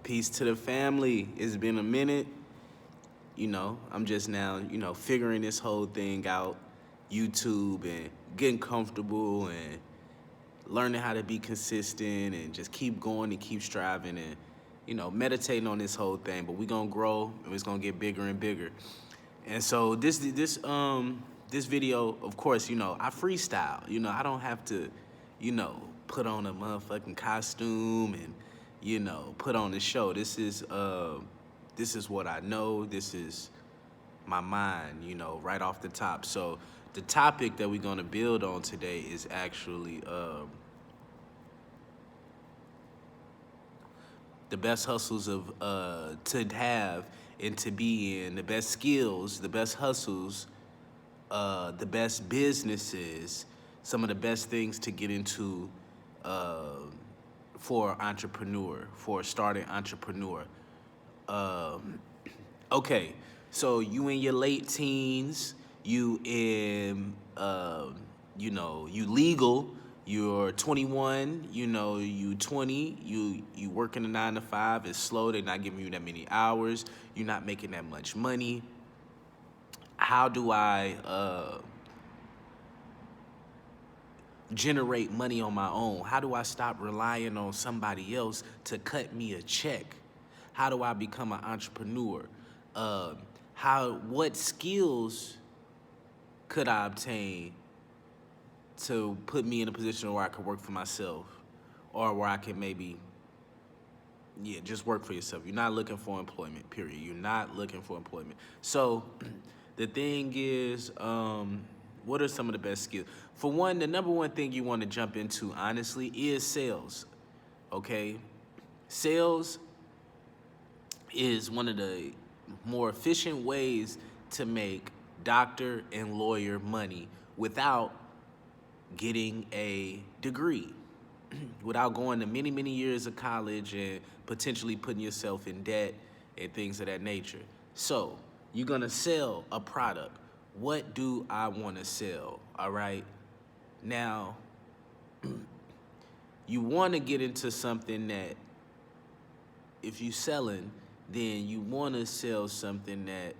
Peace to the family. It's been a minute. I'm just now, figuring this whole thing out, YouTube and getting comfortable and learning how to be consistent and just keep going and keep striving and, meditating on this whole thing. But we're gonna grow and it's gonna get bigger and bigger. And so this video, of course, I freestyle. I don't have to, put on a motherfucking costume and, put on the show. This is what I know. This is my mind, right off the top. So the topic that we're gonna build on today is actually the best hustles of to have and to be in, the best skills, the best hustles, the best businesses, some of the best things to get into for a starting entrepreneur. Okay, so you in your late teens, you in, you legal, you're 21, you 20, you working a 9 to 5, it's slow, they're not giving you that many hours, you're not making that much money. How do I generate money on my own? How do I stop relying on somebody else to cut me a check? How do I become an entrepreneur? What skills could I obtain to put me in a position where I could work for myself, or where I can maybe, just work for yourself. You're not looking for employment, period. You're not looking for employment. So the thing is, what are some of the best skills? For one, the number one thing you want to jump into, honestly, is sales, okay? Sales is one of the more efficient ways to make doctor and lawyer money without getting a degree, without going to many, many years of college and potentially putting yourself in debt and things of that nature. So you're gonna sell a product. What do I want to sell? All right. Now, you want to get into something that, if you selling, then you want to sell something that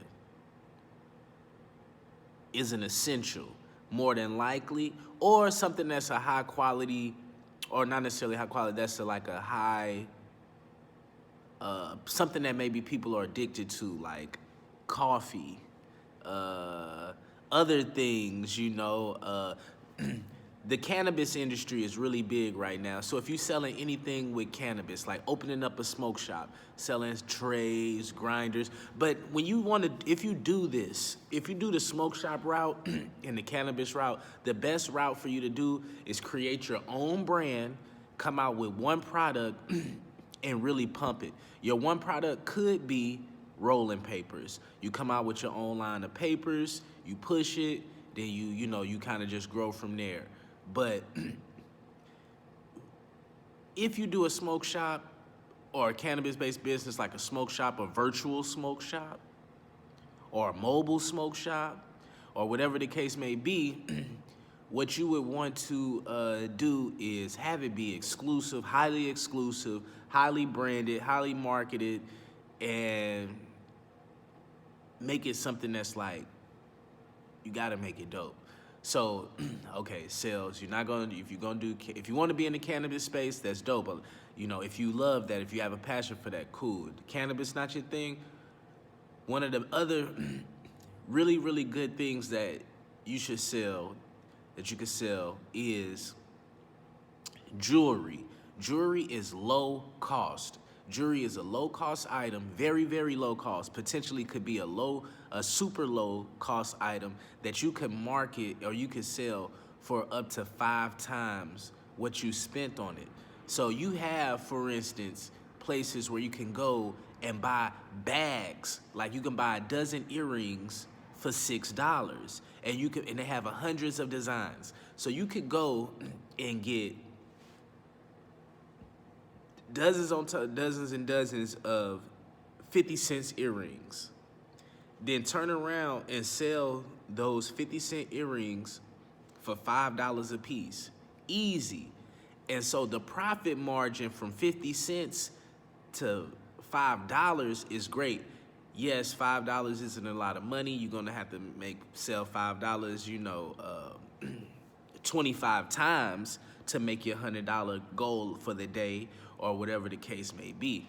is an essential, more than likely, or something that's a high quality, or not necessarily high quality, that's like a high, something that maybe people are addicted to, like coffee, other things, the cannabis industry is really big right now. So if you're selling anything with cannabis, like opening up a smoke shop, selling trays, grinders, but when you want to, if you do the smoke shop route and the cannabis route, the best route for you to do is create your own brand, come out with one product and really pump it. Your one product could be rolling papers. You come out with your own line of papers, you push it, then you kind of just grow from there. But if you do a smoke shop or a cannabis-based business like a smoke shop, a virtual smoke shop, or a mobile smoke shop, or whatever the case may be, what you would want to do is have it be exclusive, highly branded, highly marketed, and make it something that's like, you gotta make it dope. So, okay, sales. If you want to be in the cannabis space, that's dope. But, if you love that, if you have a passion for that, cool. Cannabis not your thing. One of the other really, really good things that you could sell is jewelry. Jewelry is low cost. Jewelry is a low cost item, very, very low cost. Potentially could be a super low cost item that you can market or you can sell for up to 5 times what you spent on it. So you have, for instance, places where you can go and buy bags. Like you can buy a dozen earrings for $6, and they have hundreds of designs. So you could go and get dozens and dozens of 50-cent earrings, then turn around and sell those 50-cent earrings for $5 a piece. Easy. And so the profit margin from 50 cents to $5 is great. Yes, $5 isn't a lot of money. You're gonna have to sell $5, 25 times to make your $100 goal for the day or whatever the case may be.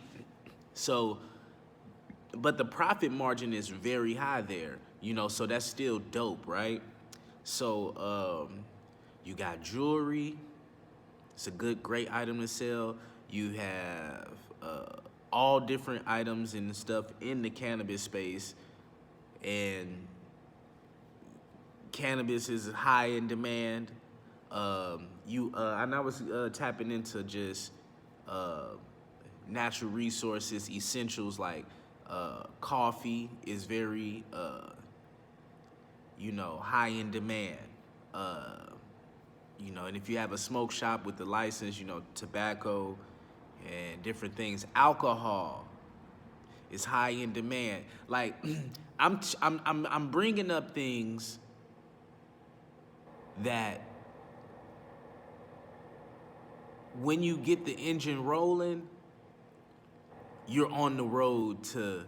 So, but the profit margin is very high there, so that's still dope, right? So, you got jewelry. It's a great item to sell. You have all different items and stuff in the cannabis space, and cannabis is high in demand. And I was tapping into just natural resources, essentials like coffee is very high in demand. And if you have a smoke shop with the license, tobacco and different things, alcohol is high in demand. Like, I'm bringing up things that when you get the engine rolling, you're on the road to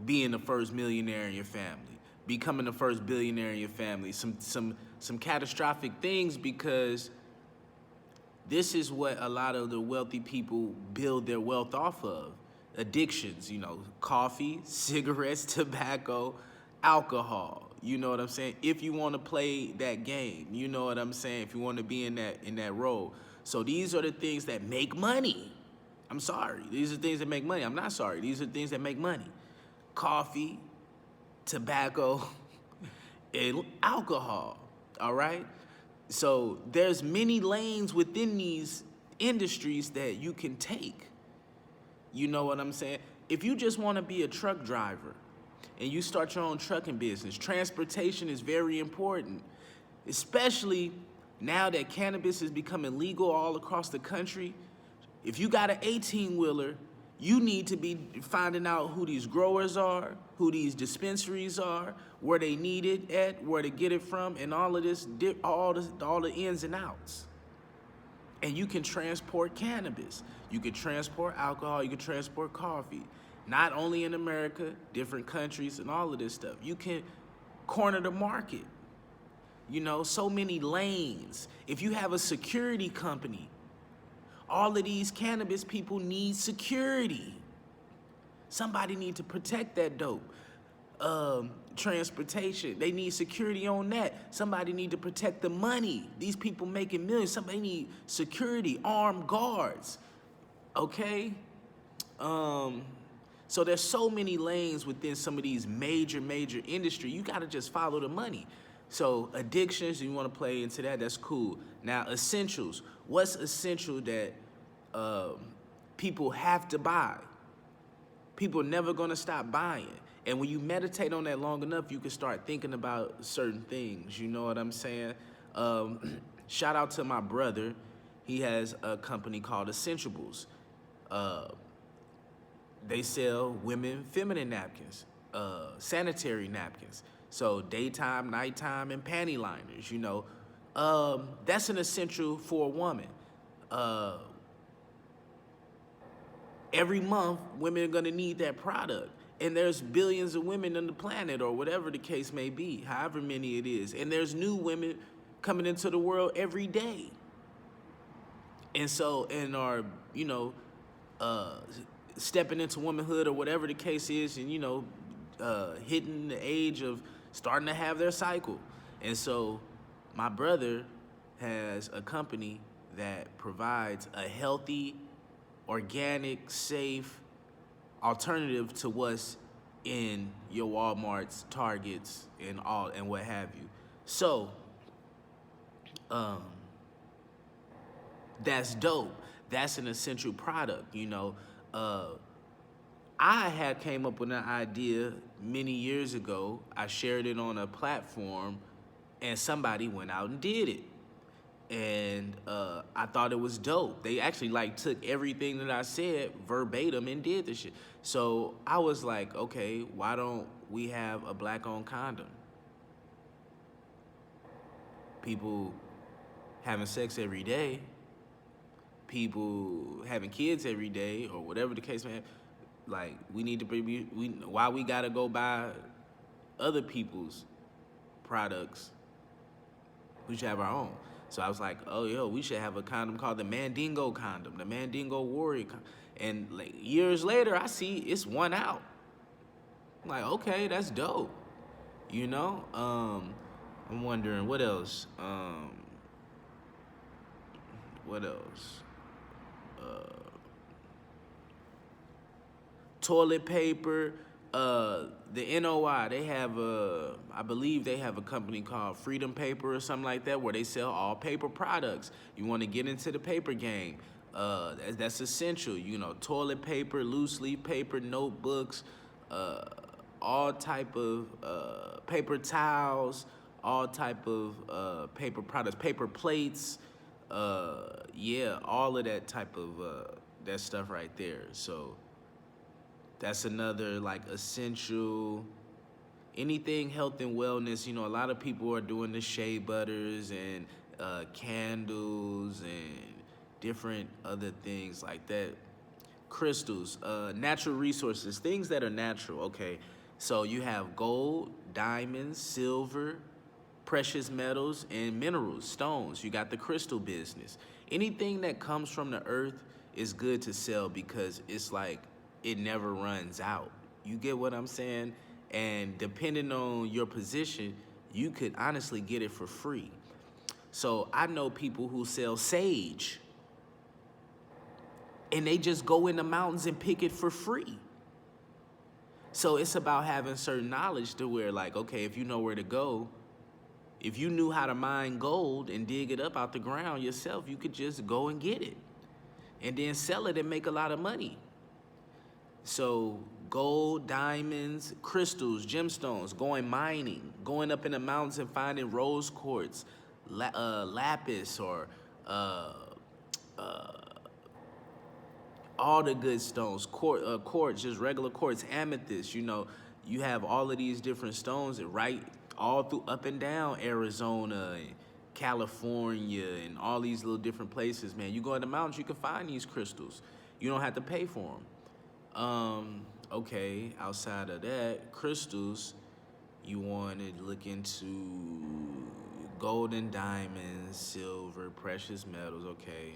being the first millionaire in your family, becoming the first billionaire in your family, some catastrophic things, because this is what a lot of the wealthy people build their wealth off of. Addictions, coffee, cigarettes, tobacco, alcohol. You know what I'm saying? If you want to play that game, you know what I'm saying? If you want to be in that role. So these are the things that make money. I'm sorry. These are things that make money. I'm not sorry. These are things that make money. Coffee, tobacco, and alcohol. All right? So there's many lanes within these industries that you can take. You know what I'm saying? If you just want to be a truck driver and you start your own trucking business, transportation is very important, especially now that cannabis is becoming legal all across the country. If you got an 18-wheeler, you need to be finding out who these growers are, who these dispensaries are, where they need it at, where to get it from, and all of this, all the ins and outs. And you can transport cannabis. You can transport alcohol. You can transport coffee. Not only in America, different countries, and all of this stuff. You can corner the market. So many lanes. If you have a security company, all of these cannabis people need security. Somebody need to protect that dope. Transportation, they need security on that. Somebody need to protect the money. These people making millions. Somebody need security, armed guards. Okay? So there's so many lanes within some of these major industry. You gotta just follow the money. So addictions, you want to play into that, that's cool. Now, essentials. What's essential that people have to buy? People are never going to stop buying. And when you meditate on that long enough, you can start thinking about certain things. You know what I'm saying? Shout out to my brother. He has a company called Essentiables. They sell women feminine napkins, sanitary napkins. So daytime, nighttime, and panty liners, that's an essential for a woman. Every month, women are gonna need that product. And there's billions of women on the planet, or whatever the case may be, however many it is. And there's new women coming into the world every day. And so, stepping into womanhood or whatever the case is, and, hitting the age of starting to have their cycle. And so my brother has a company that provides a healthy, organic, safe alternative to what's in your Walmarts, Targets, and what have you. So that's dope. That's an essential product, I had came up with an idea many years ago. I shared it on a platform, and somebody went out and did it. And I thought it was dope. They actually took everything that I said verbatim and did the shit. So I was like, okay, why don't we have a black-owned condom? People having sex every day. people having kids every day or whatever the case may be. Like, we need to be, why we gotta go buy other people's products? We should have our own. So I was like, oh, yo, we should have a condom called the Mandingo condom, the Mandingo Warrior condom. And like years later, I see it's one out. I'm like, okay, that's dope. You know? I'm wondering what else. What else? Toilet paper. The NOI, they have I believe they have a company called Freedom Paper or something like that, where they sell all paper products. You want to get into the paper game, that's essential. You know, toilet paper, loose leaf paper, notebooks, all type of paper towels, all type of paper products, paper plates, yeah, all of that type of that stuff right there. So that's another like essential. Anything health and wellness, you know, a lot of people are doing the shea butters and candles and different other things like that. Crystals, natural resources, things that are natural. Okay, so you have gold, diamonds, silver, precious metals, and minerals, stones. You got the crystal business. Anything that comes from the earth is good to sell because it's like it never runs out. You get what I'm saying? And depending on your position, you could honestly get it for free. So I know people who sell sage, and they just go in the mountains and pick it for free. So it's about having certain knowledge to where, like, okay, if you know where to go, if you knew how to mine gold and dig it up out the ground yourself, you could just go and get it and then sell it and make a lot of money. So gold, diamonds, crystals, gemstones, going mining, going up in the mountains and finding rose quartz, lapis, or all the good stones, quartz, just regular quartz, amethyst. You know, you have all of these different stones that right all through up and down Arizona and California and all these little different places, man. You go in the mountains, you can find these crystals. You don't have to pay for them. Okay, outside of that, crystals, you want to look into gold and diamonds, silver, precious metals, okay.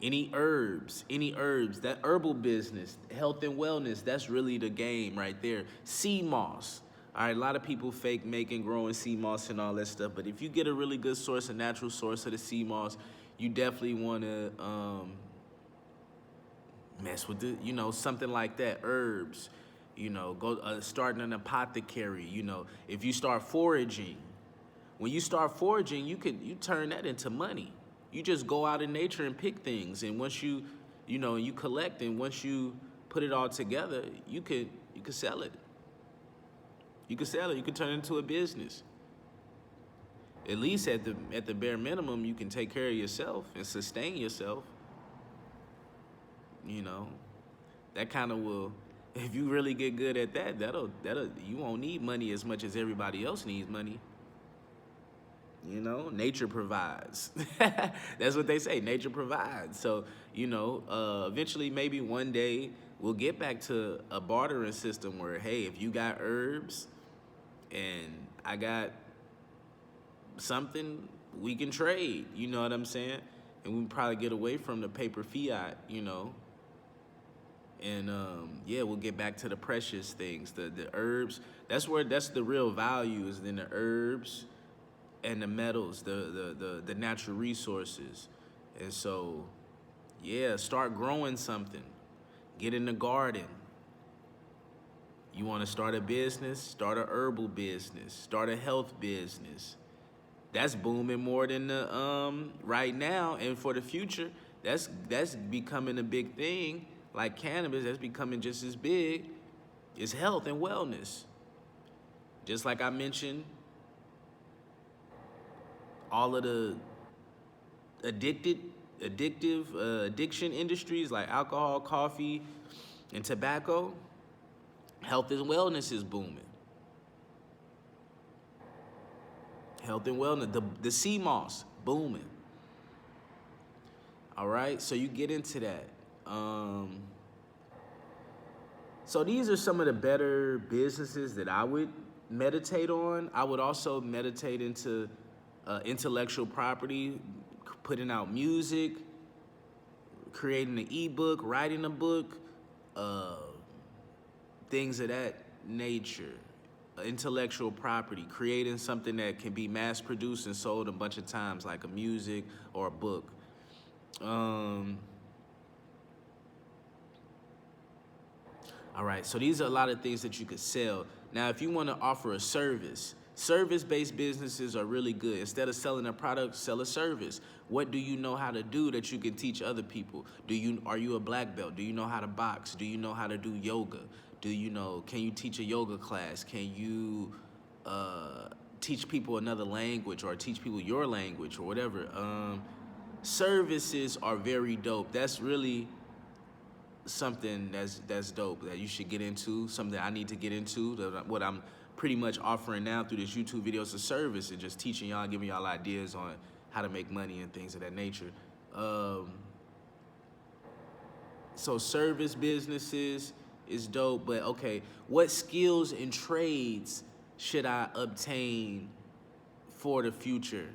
Any herbs, that herbal business, health and wellness, that's really the game right there. Sea moss. All right, a lot of people fake making, growing sea moss and all that stuff, but if you get a really good source, a natural source of the sea moss, you definitely want to mess with it, you know, something like that. Herbs, you know, go starting an apothecary. You know, if you start foraging, when you start foraging, you turn that into money. You just go out in nature and pick things, and once you know, you collect, and once you put it all together, you could sell it. You could sell it. You could turn it into a business. At least at the bare minimum, you can take care of yourself and sustain yourself. You know, that kind of will, if you really get good at that, that'll you won't need money as much as everybody else needs money. You know, nature provides. That's what they say, nature provides. So, you know, eventually maybe one day we'll get back to a bartering system where, hey, if you got herbs and I got something, we can trade, you know what I'm saying? And we can probably get away from the paper fiat, you know. And yeah, we'll get back to the precious things, the herbs. That's the real value is in the herbs and the metals, the natural resources. And so, yeah, start growing something. Get in the garden. You want to start a business? Start a herbal business. Start a health business. That's booming more than the right now, and for the future, that's becoming a big thing. Like cannabis, that's becoming just as big. Is health and wellness. Just like I mentioned, all of the addiction industries like alcohol, coffee, and tobacco, health and wellness is booming. Health and wellness, the sea moss, booming. All right, so you get into that. So these are some of the better businesses that I would meditate on. I would also meditate into intellectual property, putting out music, creating an ebook, writing a book, uh, things of that nature. Intellectual property, creating something that can be mass produced and sold a bunch of times, like a music or a book. All right, so these are a lot of things that you could sell. Now, if you want to offer a service, service-based businesses are really good. Instead of selling a product, sell a service. What do you know how to do that you can teach other people? Are you a black belt? Do you know how to box? Do you know how to do yoga? Can you teach a yoga class? Can you teach people another language or teach people your language or whatever? Services are very dope. That's really something that's dope that you should get into, something I need to get into, what I'm pretty much offering now through this YouTube video is a service and just teaching y'all, giving y'all ideas on how to make money and things of that nature. So service businesses is dope, but okay, what skills and trades should I obtain for the future?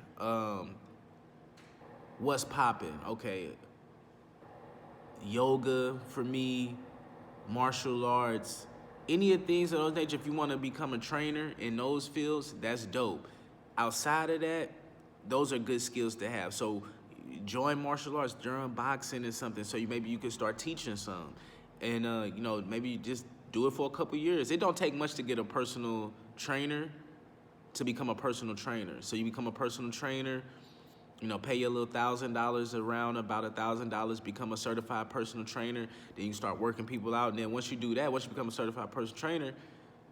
What's popping? Okay, yoga for me, martial arts, any of the things of those nature. If you want to become a trainer in those fields, that's dope. Outside of that, those are good skills to have. So join martial arts, join boxing or something, so maybe you can start teaching some. And maybe you just do it for a couple years. It don't take much to get a personal trainer, to become a personal trainer. So you become a personal trainer, pay your little $1,000, around about $1,000, become a certified personal trainer. Then you start working people out. And then once you do that, once you become a certified personal trainer,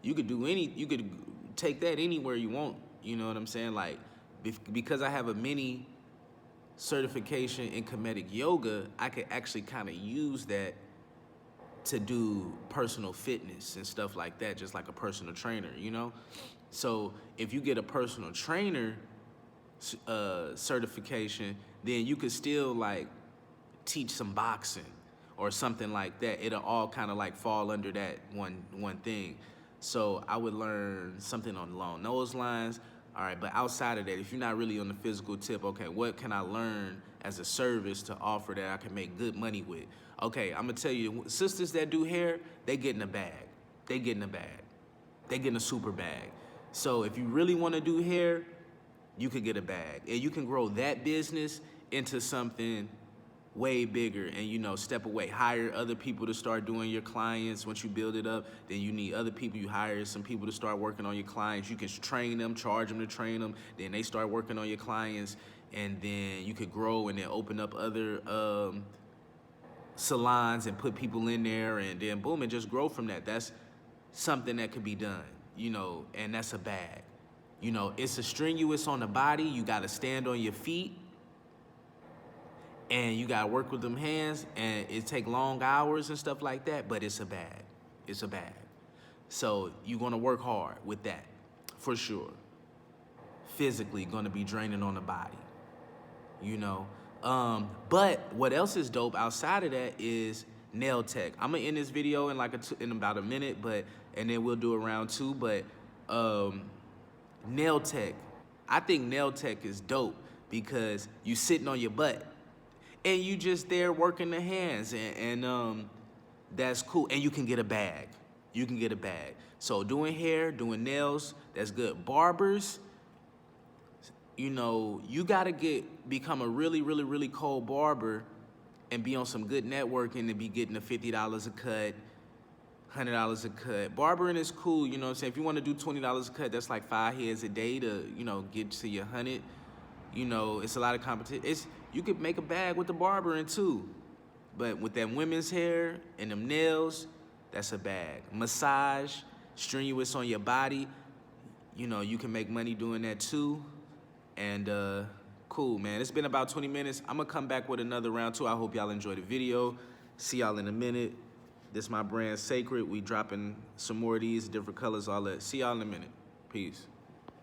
you could take that anywhere you want. You know what I'm saying? Like, because I have a mini certification in Kemetic yoga, I could actually kind of use that to do personal fitness and stuff like that, just like a personal trainer, So if you get a personal trainer certification, then you could still like teach some boxing or something like that. It'll all kind of like fall under that one thing. So I would learn something along those lines. All right, but outside of that, if you're not really on the physical tip, okay, what can I learn as a service to offer that I can make good money with? Okay, I'm gonna tell you, sisters that do hair, they get in a bag. They get in a bag. They get in a super bag. So if you really want to do hair, you could get a bag, and you can grow that business into something way bigger, and step away, hire other people to start doing your clients. Once you build it up, then you need other people. You hire some people to start working on your clients. You can train them, charge them to train them, then they start working on your clients, and then you could grow and then open up other salons and put people in there, and then boom, and just grow from that. That's something that could be done, and that's a bag. It's a strenuous on the body. You got to stand on your feet, and you got to work with them hands, and it take long hours and stuff like that, but it's a bag. It's a bag. So you're going to work hard with that, for sure. Physically going to be draining on the body, But what else is dope outside of that is nail tech. I'm going to end this video in about a minute, and then we'll do a round two, but nail tech. I think nail tech is dope because you sitting on your butt and you just there working the hands, and that's cool. And you can get a bag. You can get a bag. So doing hair, doing nails, that's good. Barbers, you gotta become a really, really, really cold barber and be on some good networking and be getting the $50 a cut, $100 a cut. Barbering is cool, you know what I'm saying? If you want to do $20 a cut, that's like 5 heads a day to, get to your 100. It's a lot of competition. You could make a bag with the barbering too. But with that women's hair and them nails, that's a bag. Massage, strenuous on your body, you can make money doing that too. And cool, man. It's been about 20 minutes. I'm going to come back with another round two. I hope y'all enjoyed the video. See y'all in a minute. This is my brand, Sacred. We dropping some more of these, different colors, all that. See y'all in a minute. Peace.